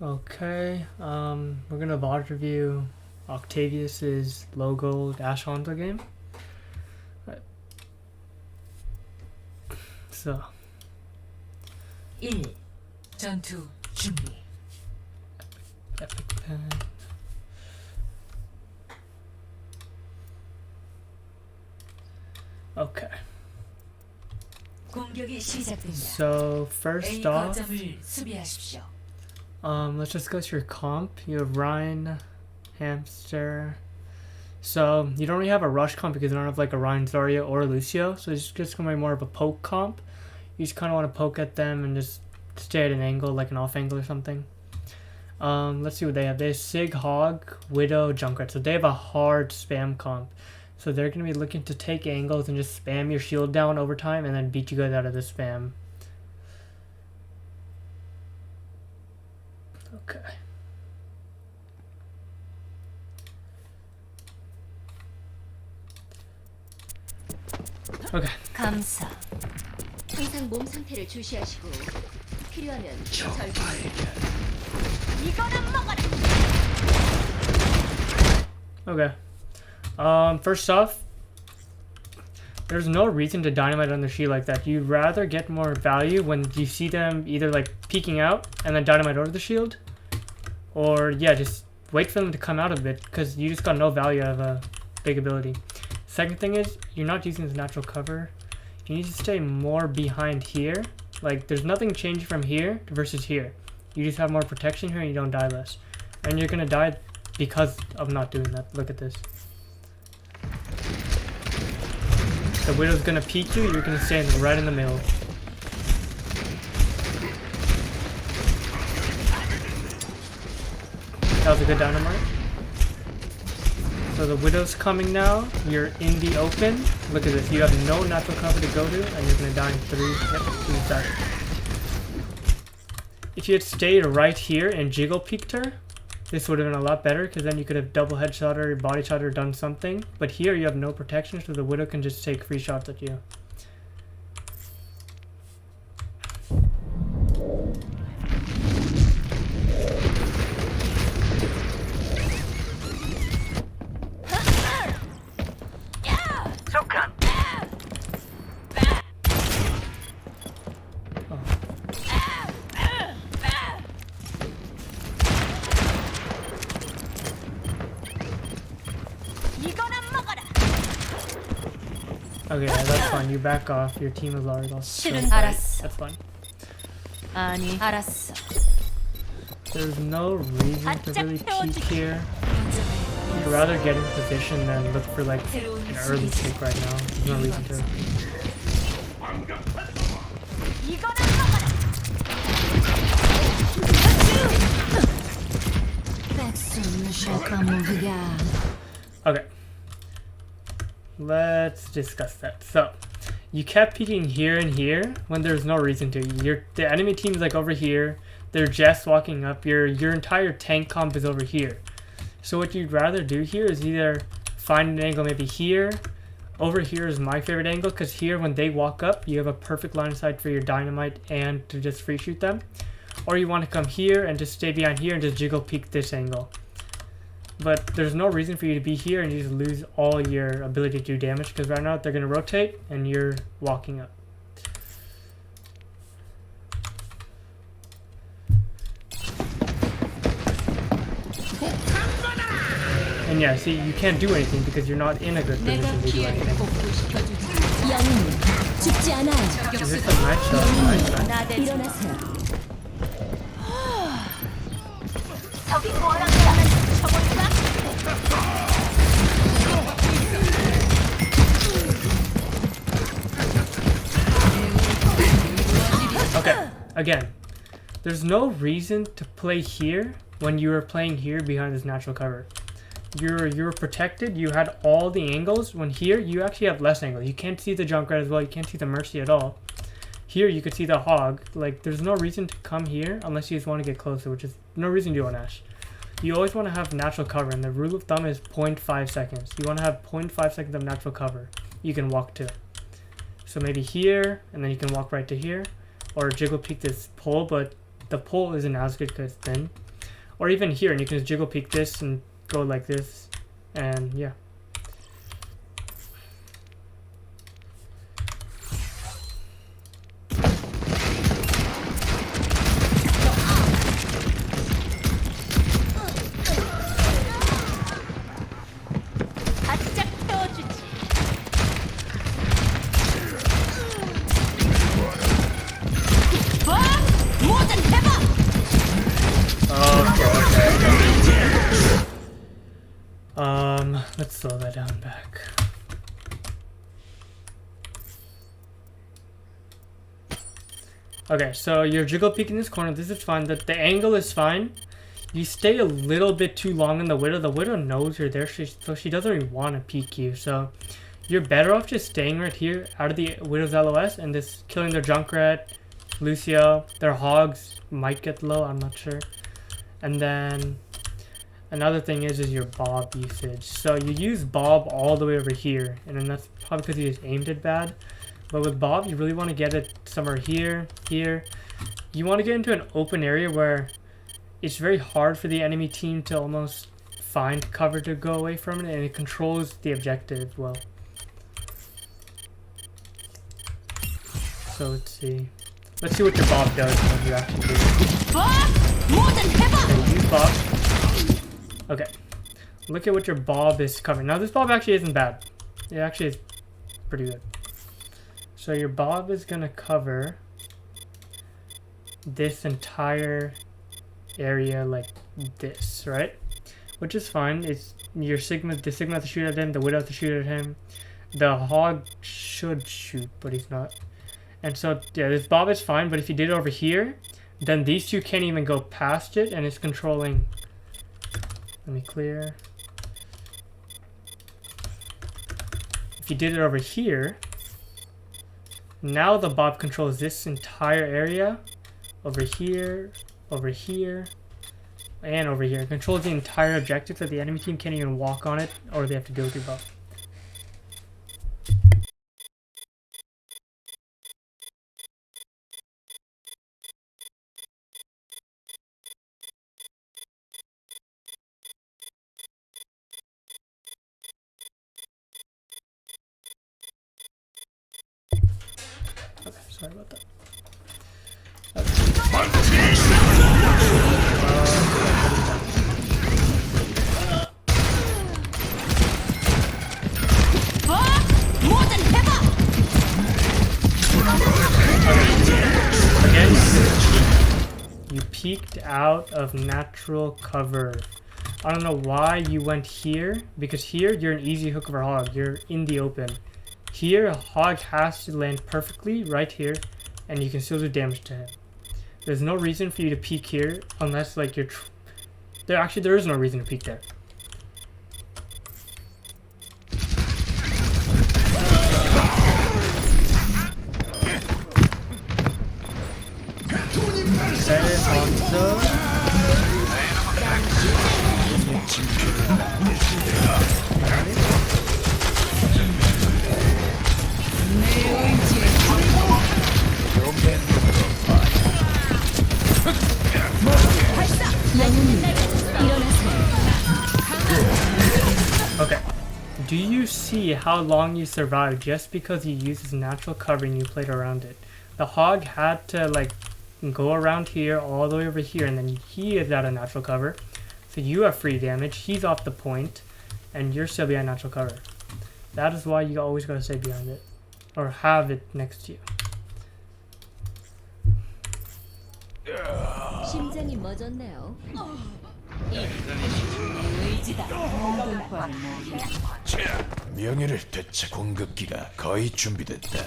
Okay, we're gonna VOD review Octavius's logo Ashe Hanzo game. Right. So 1. 전투 준비. epic pen. Okay. 공격이 시작됩니다. So first A off, 거점을 수비하십시오. let's just go to your comp. You have Ryan, Hamster. So you don't really have a rush comp because you don't have like a Ryan, Zarya, or Lucio. So it's just gonna be more of a poke comp. You just kind of want to poke at them and just stay at an angle, like an off angle or something. Let's see what they have. They have Sig, Hog, Widow, Junkrat. So they have a hard spam comp. So they're gonna be looking to take angles and just spam your shield down over time and then beat you guys out of the spam. Okay. Okay. 감사. 항상 몸 상태를 주시하시고 필요하면 절 이거는 먹어라. Okay. First off, there's no reason to dynamite on the shield like that. You'd rather get more value when you see them either like peeking out and then dynamite over the shield, or yeah, just wait for them to come out of it because you just got no value out of a big ability. Second thing is, you're not using this natural cover. You need to stay more behind here. Like, there's nothing changing from here versus here. You just have more protection here and you don't die less. And you're gonna die because of not doing that. Look at this. The Widow's gonna peek you, you're gonna stand right in the middle. That was a good dynamite. So the Widow's coming now, you're in the open. Look at this, you have no natural cover to go to, and you're gonna die in 3. Yep, 2 seconds. If you had stayed right here and jiggle peeked her, this would have been a lot better, because then you could have double headshot her, body shot her, done something. But here you have no protection, so the Widow can just take free shots at you. Okay, yeah, that's fine. You back off. Your team is already lost. So 알았어. that's fine. 아니, 알았어. There's no reason to really peek here. You'd rather get in position than look for like an early pick right now. There's no reason to. 이거는 먹어라. Okay. Let's discuss that. So, you kept peeking here and here when there's no reason to. The enemy team is like over here. They're just walking up. Your entire tank comp is over here. So what you'd rather do here is either find an angle maybe here. Over here is my favorite angle because here when they walk up, you have a perfect line of sight for your dynamite and to just free shoot them. Or you want to come here and just stay behind here and just jiggle peek this angle. But there's no reason for you to be here and you just lose all your ability to do damage because right now they're going to rotate and you're walking up. And yeah, see, you can't do anything because you're not in a good position to do anything. Is this a nice shot? Nice shot. Okay, again, there's no reason to play here when you were playing here behind this natural cover. You're protected, you had all the angles, when here you actually have less angles. You can't see the Junkrat as well, you can't see the Mercy at all. Here you could see the Hog. Like, there's no reason to come here unless you just want to get closer, which is no reason to do on Ashe. You always want to have natural cover, and the rule of thumb is 0.5 seconds. You want to have 0.5 seconds of natural cover you can walk to. So maybe here, and then you can walk right to here. Or jiggle peek this pole, but the pole isn't as good because it's thin. Or even here, and you can just jiggle peek this and go like this, and yeah. Let's slow that down back. Okay, so you're jiggle peeking this corner. This is fine. The angle is fine. You stay a little bit too long in the Widow. The Widow knows you're there, so she doesn't really want to peek you. So you're better off just staying right here out of the Widow's LOS and just killing their Junkrat, Lucio. Their hogs might get low, I'm not sure. And then another thing is your Bob usage. So you use Bob all the way over here, and then that's probably because you just aimed it bad. But with Bob, you really want to get it somewhere here, here. You want to get into an open area where it's very hard for the enemy team to almost find cover to go away from it, and it controls the objective well. So let's see. Let's see what your Bob does when you actually do it. Okay, use Bob. Okay, look at what your Bob is covering. Now this Bob actually isn't bad. It actually is pretty good. So your Bob is gonna cover this entire area like this, right? Which is fine. It's your Sigma, the Sigma has to shoot at him, the Widow has to shoot at him. The Hog should shoot, but he's not. And so yeah, this Bob is fine, but if you did it over here, then these two can't even go past it, and it's controlling. Let me clear. If you did it over here, now the Bob controls this entire area, over here, and over here. It controls the entire objective, so the enemy team can't even walk on it, or they have to deal with your Bob. Okay, sorry about that. Again, you peeked out of natural cover. I don't know why you went here, because here you're an easy hook over Hog. You're in the open. Here, a Hog has to land perfectly right here, and you can still do damage to him. There's no reason for you to peek here, unless like you're... there is no reason to peek there. Okay, Hanzo. Okay, do you see how long you survived just because you used his natural cover and you played around it? The Hog had to like go around here all the way over here, and then he is out of natural cover, so you have free damage, he's off the point, and you're still behind natural cover. That is why you always gotta stay behind it, or have it next to you. 심장이 멎었네요. 명예를 되찾 공격기가 거의 준비됐다.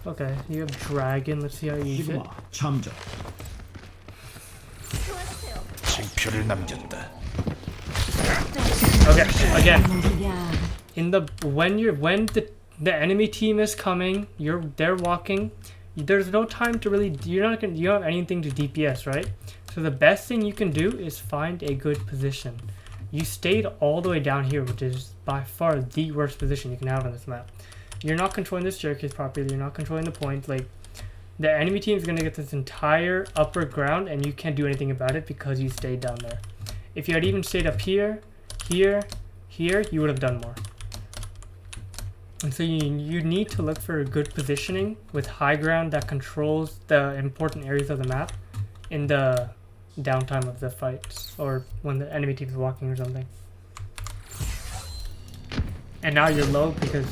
Okay, you have dragon, let's see how you use it. 참전. 징표를 남겼다. Okay, again, in the when the enemy team is coming, they're walking. There's no time to really. You don't have anything to DPS, right? So the best thing you can do is find a good position. You stayed all the way down here, which is by far the worst position you can have on this map. You're not controlling this staircase properly. You're not controlling the point. Like, The enemy team is going to get this entire upper ground, and you can't do anything about it because you stayed down there. If you had even stayed up here, here, here, you would have done more. And so you need to look for a good positioning with high ground that controls the important areas of the map in the downtime of the fights, or when the enemy team is walking or something. And now you're low because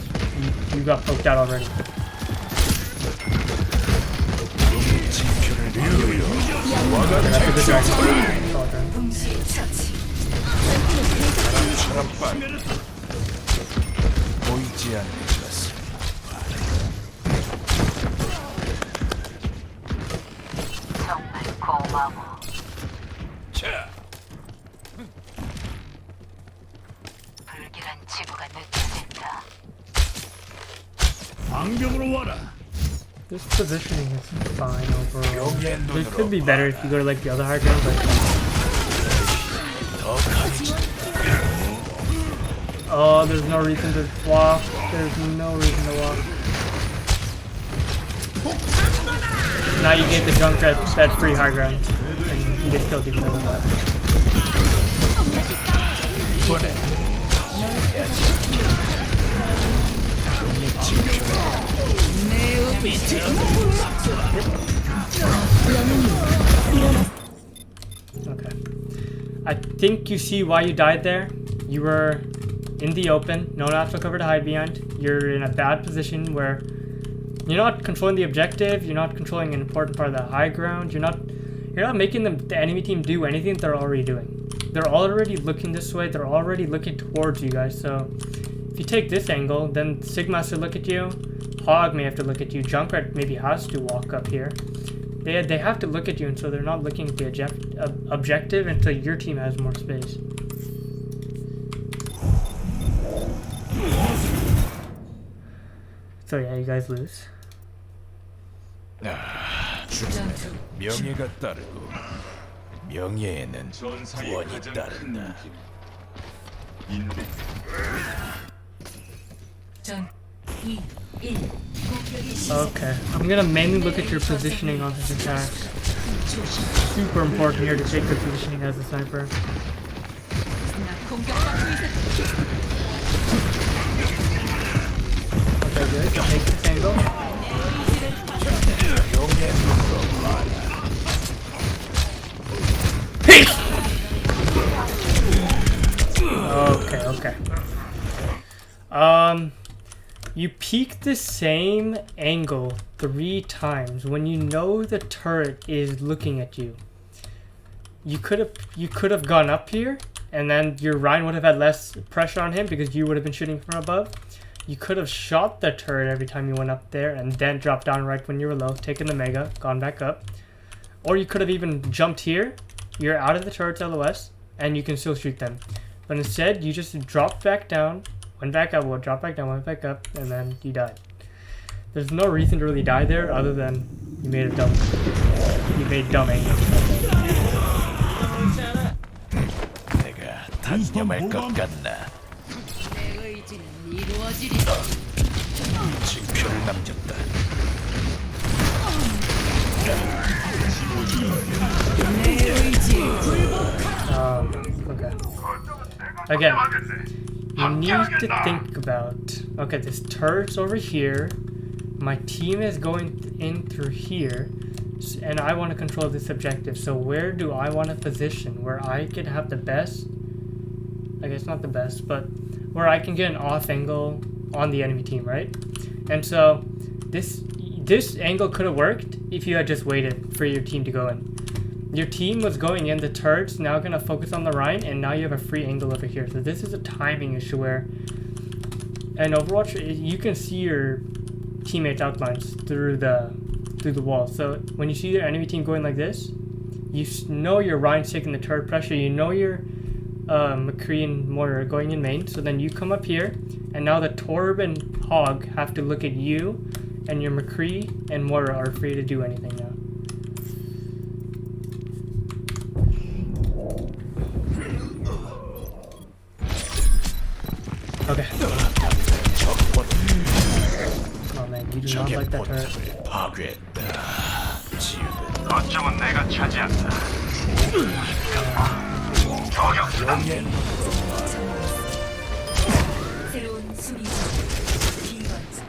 you got poked out already. That's a good dragon. 보이지 않는 것을. 자, 불길한 지구가 느껴진다. 방벽으로 와라. This positioning is fine overall. It could be better if you go to like the other high ground, but oh, there's no reason to walk. There's no reason to walk. Now you get the Junkrat that free high ground, and you get killed because of that. Okay. I think you see why you died there. You were in the open, no natural cover to hide behind. You're in a bad position where you're not controlling the objective, you're not controlling an important part of the high ground, you're not making the enemy team do anything they're already doing. They're already looking this way, they're already looking towards you guys, so if you take this angle, then Sigma has to look at you, Hog may have to look at you, Junkrat maybe has to walk up here. They have to look at you, and so they're not looking at the objective until your team has more space. So yeah, you guys lose. 죽음에는 명예가 따르고 명예에는 구원이 따른다. 전 2, 1. Okay, I'm gonna mainly look at your positioning on this attack. Super important here to take the positioning as a sniper. Okay, good. Take this angle. Okay. You peek the same angle 3 times when you know the turret is looking at you. You could have gone up here, and then your Rhine would have had less pressure on him because you would have been shooting from above. You could have shot the turret every time you went up there and then dropped down right when you were low, taken the Mega, gone back up. Or you could have even jumped here, you're out of the turret's LOS, and you can still shoot them. But instead, you just dropped back down, went back up, dropped back down, went back up, and then you died. There's no reason to really die there other than you made a dumb angle. 내가 단념할 것 같나? 징표를 남겼다. Okay. Again, you need to think about, okay, this turret's over here, my team is going in through here, and I want to control this objective, so where do I want to position where I can have the best, I guess not the best, but where I can get an off angle on the enemy team, right? And so this angle could have worked if you had just waited for your team to go in. Your team was going in, the turret's now going to focus on the Rhine, and now you have a free angle over here. So this is a timing issue where in Overwatch, you can see your teammates' outlines through the wall. So when you see your enemy team going like this, you know your Rhine's taking the turret pressure, you know your McCree and Mortar are going in main, so then you come up here, and now the Torb and Hog have to look at you, and your McCree and Mortar are free to do anything now. Okay. Oh man, you do not like that turret. 지우는 거점은 내가 차지한다. 명예 새로운 수비자 비번지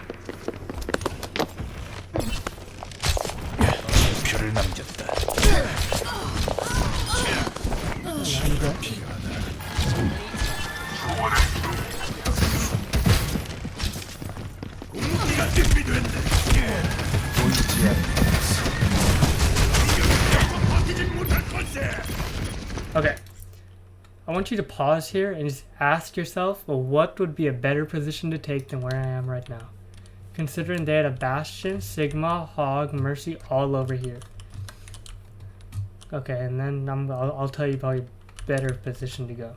표를 남겼다. 보이지 않는 Okay. I want you to pause here and just ask yourself, well, what would be a better position to take than where I am right now? Considering they had a Bastion, Sigma, Hog, Mercy all over here. Okay, and then I'll tell you probably better position to go.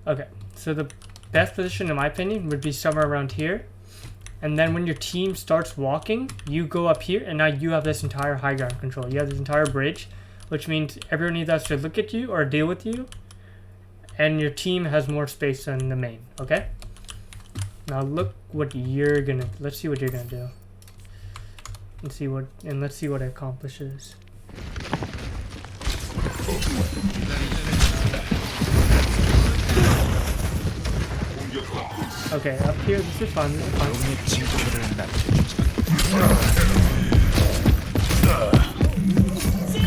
Okay, so the best position in my opinion would be somewhere around here. And then when your team starts walking, you go up here and now you have this entire high ground control. You have this entire bridge, which means everyone either has to look at you or deal with you. And your team has more space than the main, okay? Now look what you're gonna, let's see what you're gonna do. Let's see what it accomplishes. Okay, up here, this is fun. This is fun. 명예 징표를 남겼다.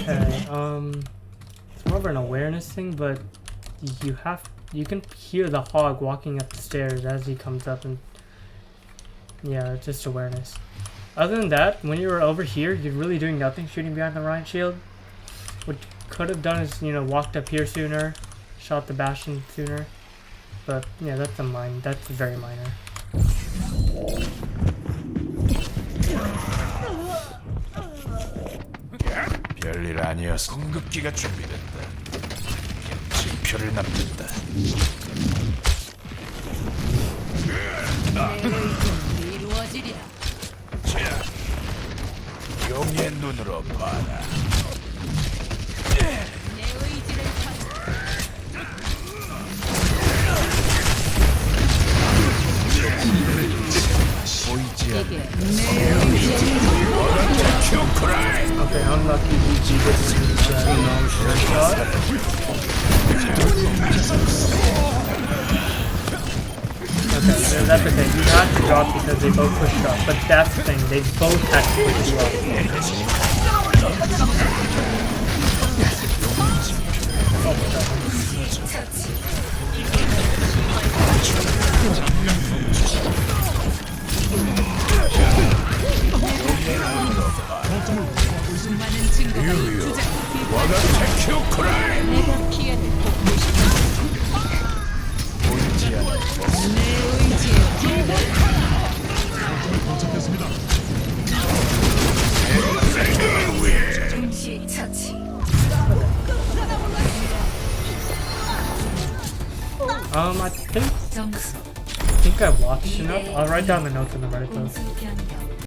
Okay, it's more of an awareness thing, but you can hear the hog walking up the stairs as he comes up, and yeah, it's just awareness. Other than that, when you were over here, you're really doing nothing, shooting behind the Ryan shield. What you could have done is, walked up here sooner, shot the Bastion sooner, but yeah, that's very minor. 별일 아니었어. 공급기가 준비됐다. 징표를 남겼다. 이루어지리라. 자, 용의 눈으로 봐라. 내 의지를 찾아. 보이지 않는 Okay, unlucky he didn't shot. Okay, so that's the thing. You had to drop because they both pushed up, but that's the thing. They both had to push you up. Oh my god. 많은 증거가 이 주장 내가 피해를 보이지 않는 내 의지에 기대. 동시 처치. I 점수 think I watched enough. I'll write down the notes in the Reddit though. 공수 변경.